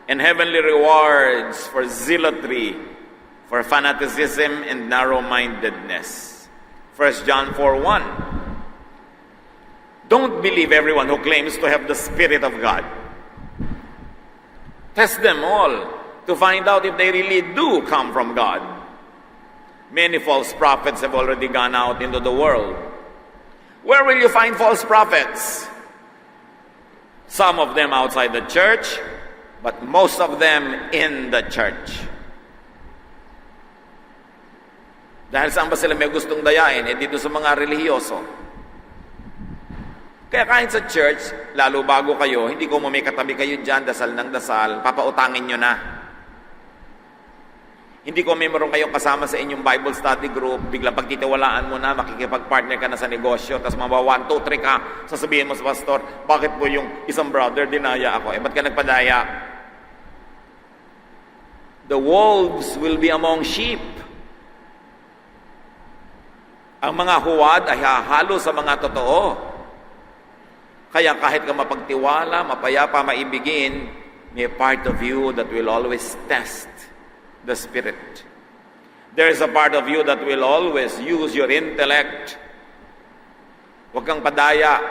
and heavenly rewards for zealotry, for fanaticism and narrow-mindedness. 1 John 4:1. Don't believe everyone who claims to have the Spirit of God. Test them all to find out if they really do come from God. Many false prophets have already gone out into the world. Where will you find false prophets? Some of them outside the church, but most of them in the church. Dahil saan ba sila may gustong dayain? Dito sa mga relihiyoso. Kaya kahit sa church, lalo bago kayo, hindi ko may katabi kayo dyan, dasal ng dasal, papautangin nyo na. Hindi ko may meron kayong kasama sa inyong Bible study group, biglang pagtitiwalaan mo na, makikipag-partner ka na sa negosyo, tapos mabawa 1, 2, 3 ka, sasabihin mo sa pastor, bakit po yung isang brother dinaya ako? Ba't ka nagpadaya? The wolves will be among sheep. Ang mga huwad ay hahalo sa mga totoo. Kaya kahit ka mapagtiwala, mapayapa, maibigin, may part of you that will always test the Spirit. There is a part of you that will always use your intellect. Huwag kang padaya.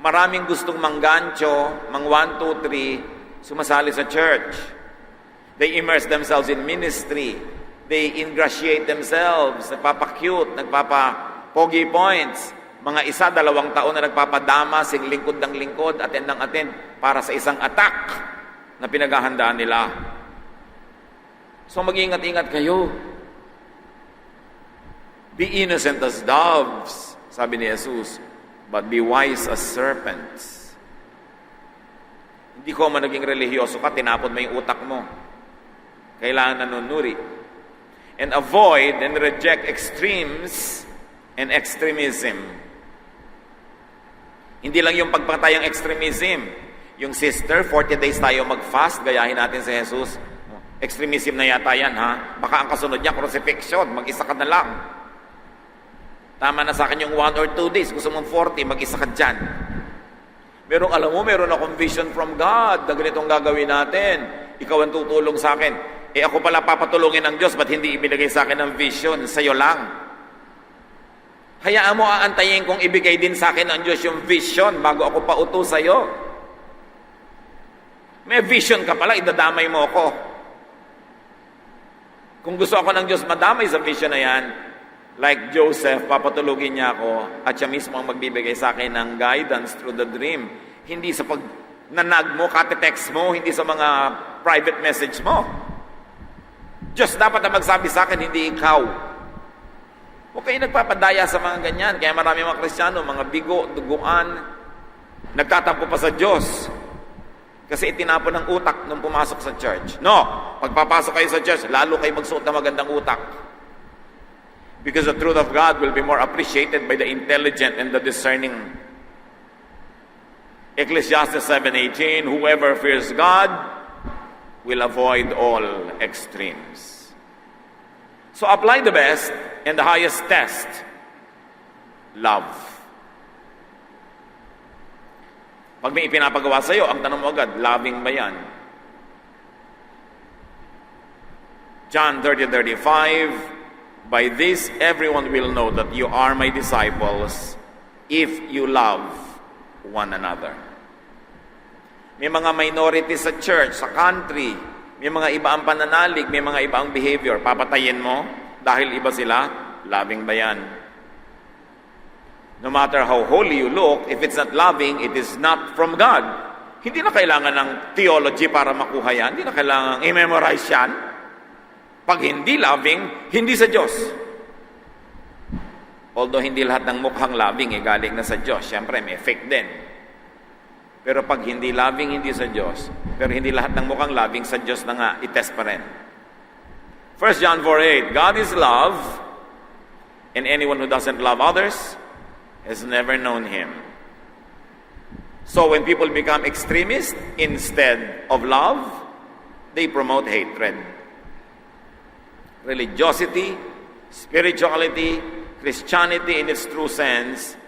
Maraming gustong manggancho, mang 1, 2, 3, sumasali sa church. They immerse themselves in ministry. They ingratiate themselves, nagpapa-cute, nagpapa-pogi points. Mga 1, 2 taon na nagpapadama, sing lingkod ng lingkod, attend ng attend, para sa isang attack na pinaghahandaan nila. So mag-ingat-ingat kayo. Be innocent as doves, sabi ni Jesus, but be wise as serpents. Hindi ko man naging relihiyoso ka, tinapon mo yung utak mo. Kailangan nanunuri. And avoid and reject extremes and extremism. Hindi lang yung pagpatay ang extremism. Yung sister, 40 days tayo mag-fast, gayahin natin si Jesus. Extremism na yata yan, ha? Baka ang kasunod niya, crucifixion, mag-isa ka na lang. Tama na sa akin yung 1 or 2 days, gusto mong 40, mag-isa ka dyan. Pero alam mo, meron akong vision from God na ganitong gagawin natin. Ikaw ang tutulong sa akin. Ako pala papatulungin ng Diyos, ba't hindi ibinigay sa akin ng vision? Sa'yo lang. Hayaan mo, aantayin kong ibigay din sa akin ng Diyos yung vision bago ako pauto sa'yo. May vision ka pala, idadamay mo ako. Kung gusto ako ng Diyos madamay sa vision na yan, like Joseph, papatulugin niya ako at siya mismo ang magbibigay sa akin ng guidance through the dream. Hindi sa pagnanag mo, kate-text mo, hindi sa mga private message mo. Diyos dapat na magsabi sa akin, hindi ikaw. Huwag kayo nagpapadaya sa mga ganyan. Kaya marami mga Kristiyano, mga bigo, duguan, nagtatampo pa sa Diyos. Kasi itinapon ng utak nung pumasok sa church. No! Pagpapasok kayo sa church, lalo kayo magsuot ng magandang utak. Because the truth of God will be more appreciated by the intelligent and the discerning. Ecclesiastes 7:18, whoever fears God will avoid all extremes. So apply the best and the highest test, love. Pag may ipinapagawa sa'yo, ang tanong mo agad, loving ba yan? John 30:35, by this everyone will know that you are my disciples if you love one another. May mga minority sa church, sa country, may mga iba ang pananalig, may mga iba ang behavior. Papatayin mo dahil iba sila, loving ba yan? No matter how holy you look, if it's not loving, it is not from God. Hindi na kailangan ng theology para makuha yan. Hindi na kailangan i-memorize yan. Pag hindi loving, hindi sa Diyos. Although hindi lahat ng mukhang loving galing na sa Diyos. Siyempre, may fake din. Pero pag hindi loving, hindi sa Diyos. Pero hindi lahat ng mukhang loving sa Diyos na nga, itest pa rin. 1 John 4:8, God is love, and anyone who doesn't love others has never known Him. So when people become extremists, instead of love, they promote hatred. Religiosity, spirituality, Christianity in its true sense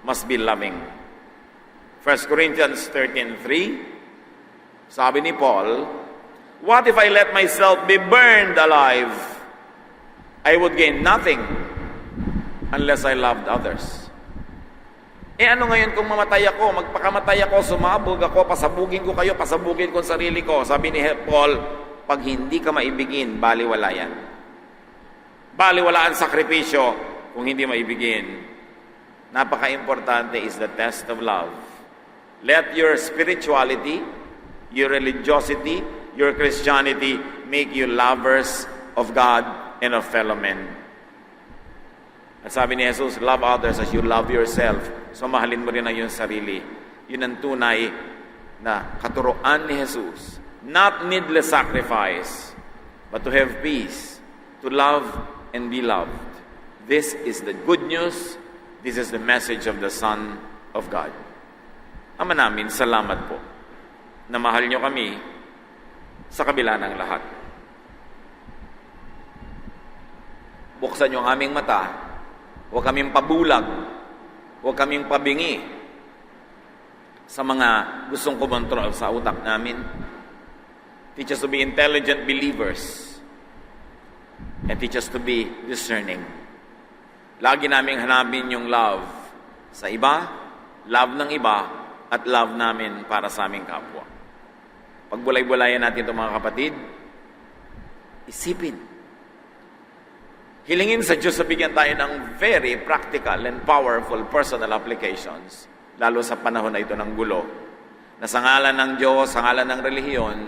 must be loving. 1 Corinthians 13:3, sabi ni Paul, what if I let myself be burned alive? I would gain nothing unless I loved others. Ano ngayon kung mamatay ako, magpakamatay ako, sumabog ako, pasabugin ko kayo, pasabugin ko ang sarili ko. Sabi ni Paul, pag hindi ka maibigin, baliwala yan. Baliwala ang sakripisyo kung hindi maibigin. Napaka-importante is the test of love. Let your spirituality, your religiosity, your Christianity make you lovers of God and of fellow men. At sabi ni Jesus, love others as you love yourself. So mahalin mo rin ang iyong sarili. Yun ang tunay na katuroan ni Jesus. Not needless sacrifice, but to have peace, to love and be loved. This is the good news. This is the message of the Son of God. Ama namin, salamat po na mahal nyo kami sa kabila ng lahat. Buksan nyo ang aming mata. Huwag kaming pabulag. Huwag kaming pabingi sa mga gustong kumontrol sa utak namin. Teach us to be intelligent believers and teach us to be discerning. Lagi naming hanapin yung love sa iba, love ng iba, at love namin para sa aming kapwa. Pagbulay-bulayan natin ito mga kapatid, isipin. Hilingin sa Diyos na bigyan tayo ng very practical and powerful personal applications, lalo sa panahon na ito ng gulo, na sa ngalan ng Diyos, sa ngalan ng relihiyon,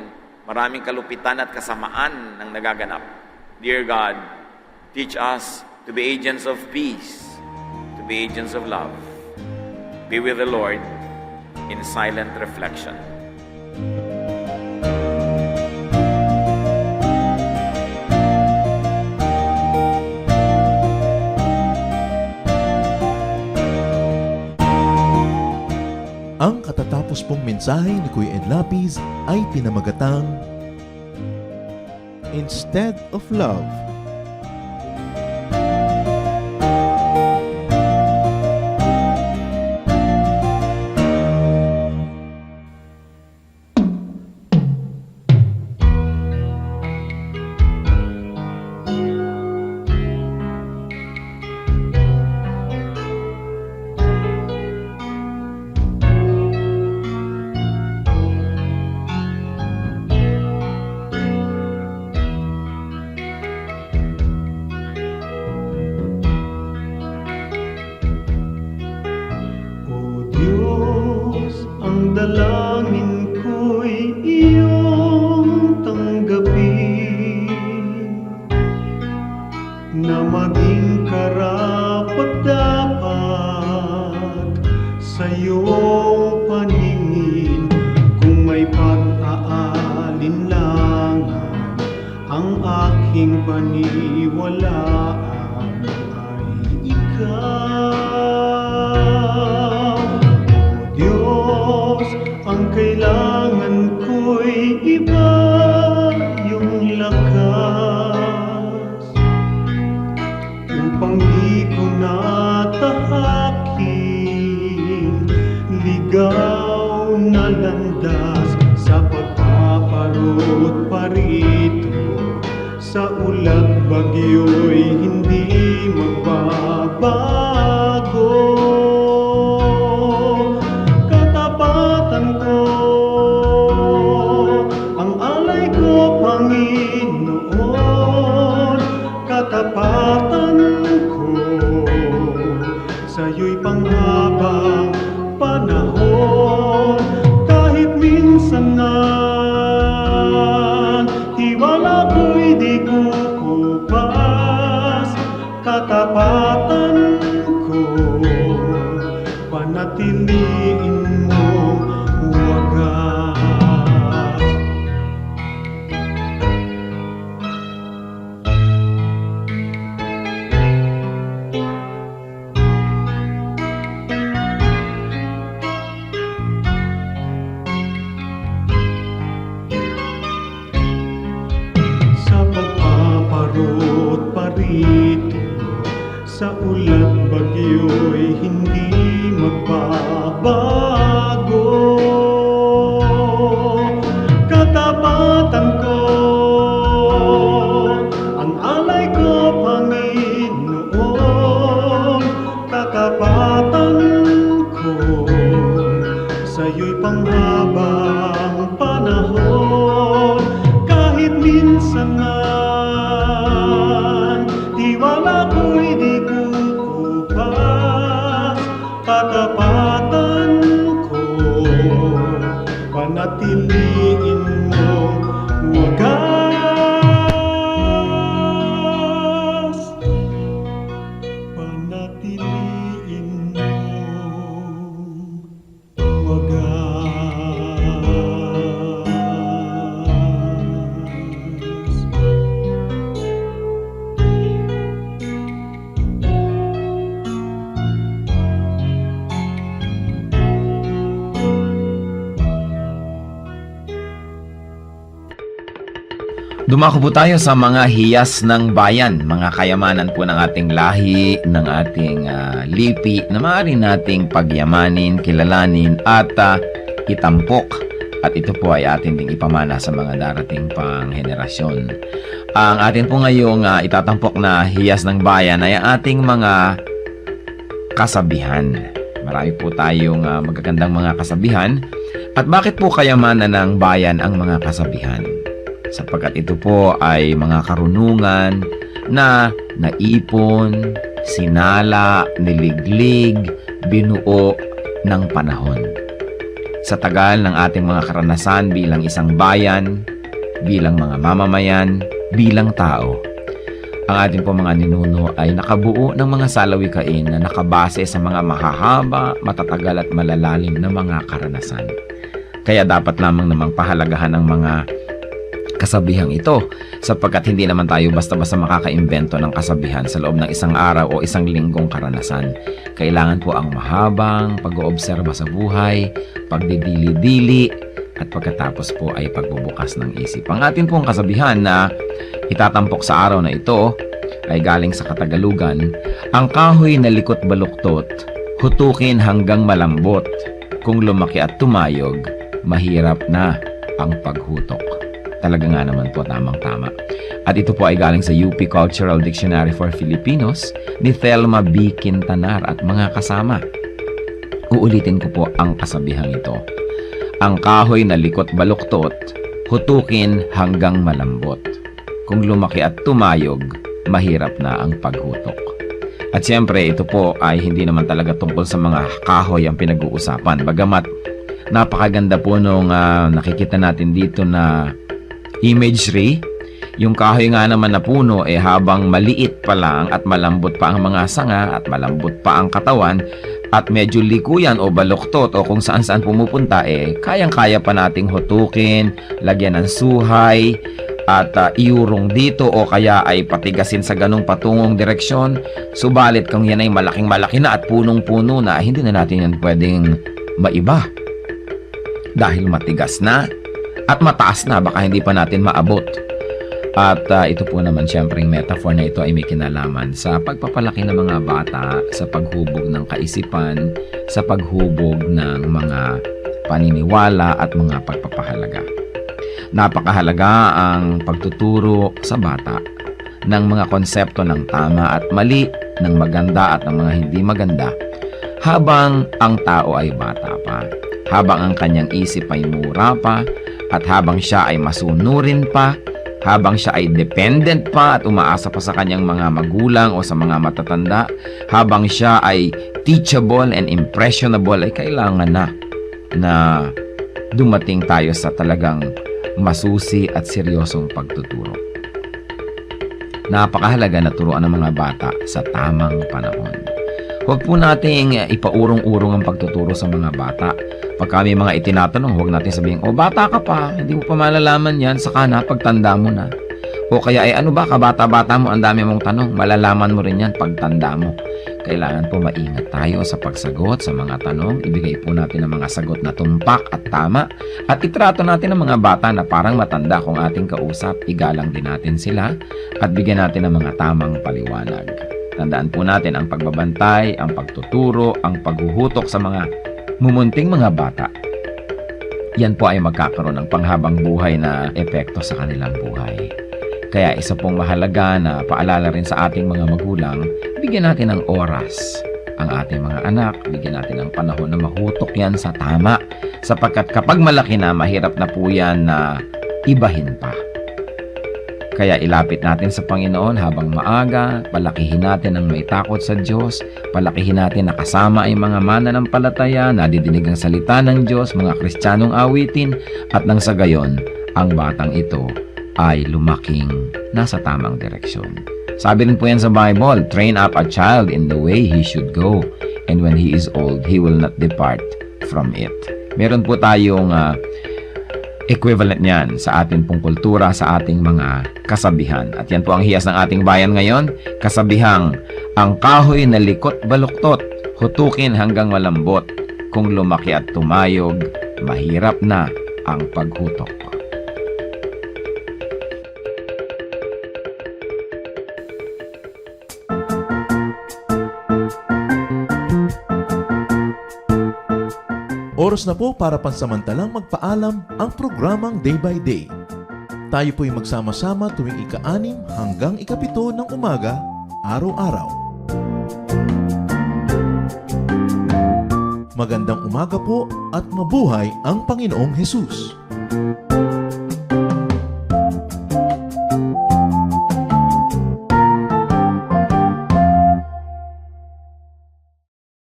maraming kalupitan at kasamaan ang nagaganap. Dear God, teach us to be agents of peace, to be agents of love. Be with the Lord in silent reflection. Ang katatapos pong mensahe ni Kuya Ed Lapis ay pinamagatang Instead of Love. Dalangin ko'y iyong tanggapin, na maging karapat-dapat sa iyong paningin. Kung may pag-aalinlangan, ang aking paniwalaan ay ikaw. Ang kailangan ko'y iba, yung lakas upang di ko natahakin ligaw na landas sa pagpaparot parito. Sa ulat bagyo'y hindi magbabago. Katapatan ko sa'yo'y panghabang panahon. Kahit minsan na tiwala ko'y di kukupas, katapatan ko panatiliin mong wagas. Sa ulat bagyo'y hindi magbabago. Katapatan ko, ang alay ko, Panginoon. Katapatan ko sa'yo'y panghabang panahon. Kahit minsan na tiwala ko'y di kukupas, katapatan ko panatiliin mong wagas. Panatiliin mong wagas. Dumako po tayo sa mga hiyas ng bayan, mga kayamanan po ng ating lahi, ng ating lipi, na maaari nating pagyamanin, kilalanin at itampok. At ito po ay atin ding ipamana sa mga darating pang henerasyon. Ang atin po ngayong itatampok na hiyas ng bayan ay ating mga kasabihan. Marami po tayong magagandang mga kasabihan. At bakit po kayamanan ng bayan ang mga kasabihan? Sapagkat ito po ay mga karunungan na naipon, sinala, niliglig, binuo ng panahon. Sa tagal ng ating mga karanasan bilang isang bayan, bilang mga mamamayan, bilang tao. ang ating po mga ninuno ay nakabuo ng mga salawikain na nakabase sa mga mahahaba, matatagal at malalalim na mga karanasan. Kaya dapat lamang namang pahalagahan ng mga kasabihang ito sapagkat hindi naman tayo basta-basta makakaimbento ng kasabihan sa loob ng isang araw o isang linggong karanasan. Kailangan po ang mahabang pag-oobserba sa buhay, pagdidili-dili, at pagkatapos po ay pagbubukas ng isip. Ang atin pong kasabihan na itatampok sa araw na ito ay galing sa Katagalugan, ang kahoy na likot baluktot, hutukin hanggang malambot. Kung lumaki at tumayog, mahirap na ang paghutok. Talaga nga naman po, tamang-tama. At ito po ay galing sa UP Cultural Dictionary for Filipinos ni Thelma B. Quintanar at mga kasama. Uulitin ko po ang kasabihang ito. Ang kahoy na likot baluktot, hutukin hanggang malambot. Kung lumaki at tumayog, mahirap na ang paghutok. At siyempre, ito po ay hindi naman talaga tungkol sa mga kahoy ang pinag-uusapan. Bagamat napakaganda po nung nakikita natin dito na imagery, yung kahoy nga naman na puno habang maliit pa lang at malambot pa ang mga sanga at malambot pa ang katawan at medyo likuyan o baluktot o kung saan-saan pumupunta kayang-kaya pa nating hutukin, lagyan ng suhay at iurong dito o kaya ay patigasin sa ganong patungong direksyon. Subalit kung yan ay malaking-malaki na at punong-puno na, hindi na natin yan pwedeng maiba dahil matigas na at mataas na, baka hindi pa natin maabot. At ito po naman siyempre yung metaphor na ito ay may kinalaman sa pagpapalaki ng mga bata, sa paghubog ng kaisipan, sa paghubog ng mga paniniwala at mga pagpapahalaga. Napakahalaga ang pagtuturo sa bata ng mga konsepto ng tama at mali, ng maganda at ng mga hindi maganda, habang ang tao ay bata pa, habang ang kanyang isip ay mura pa, at habang siya ay masunurin pa, habang siya ay dependent pa at umaasa pa sa kanyang mga magulang o sa mga matatanda, habang siya ay teachable and impressionable, ay kailangan na dumating tayo sa talagang masusi at seryosong pagtuturo. Napakahalaga na turuan ng mga bata sa tamang panahon. Huwag po nating ipaurong-urong ang pagtuturo sa mga bata. Pag kami mga itinatanong, huwag natin sabihin, bata ka pa, hindi mo pa malalaman yan, saka na, pagtanda mo na. O kaya, ano ba, kabata-bata mo, ang dami mong tanong, malalaman mo rin yan pagtanda mo. Kailangan po maingat tayo sa pagsagot sa mga tanong, ibigay po natin ang mga sagot na tumpak at tama, at itrato natin ang mga bata na parang matanda kung ating kausap, igalang din natin sila, at bigyan natin ng mga tamang paliwanag. Tandaan po natin ang pagbabantay, ang pagtuturo, ang paghuhutok sa mga mumunting mga bata. Yan po ay magkakaroon ng panghabang buhay na epekto sa kanilang buhay. Kaya isa pong mahalaga na paalala rin sa ating mga magulang, bigyan natin ng oras ang ating mga anak, bigyan natin ng panahon na mahutok yan sa tama, sapagkat kapag malaki na, mahirap na po yan na ibahin pa. Kaya ilapit natin sa Panginoon habang maaga, palakihin natin ang may takot sa Diyos, palakihin natin na kasama ay mga mananampalataya, nadidinig ang salita ng Diyos, mga Kristiyanong awitin, at nang sa gayon, ang batang ito ay lumaking nasa tamang direksyon. Sabi rin po yan sa Bible, train up a child in the way he should go, and when he is old, he will not depart from it. Meron po tayong equivalent niyan sa ating pong kultura, sa ating mga kasabihan. At yan po ang hiyas ng ating bayan ngayon, kasabihang, ang kahoy na likot baluktot, hutukin hanggang malambot, kung lumaki at tumayog, mahirap na ang paghutok. Oras na po para pansamantalang magpaalam ang programang Day by Day. Tayo po'y magsama-sama tuwing ika-6 hanggang ika-7 ng umaga, araw-araw. Magandang umaga po at mabuhay ang Panginoong Hesus.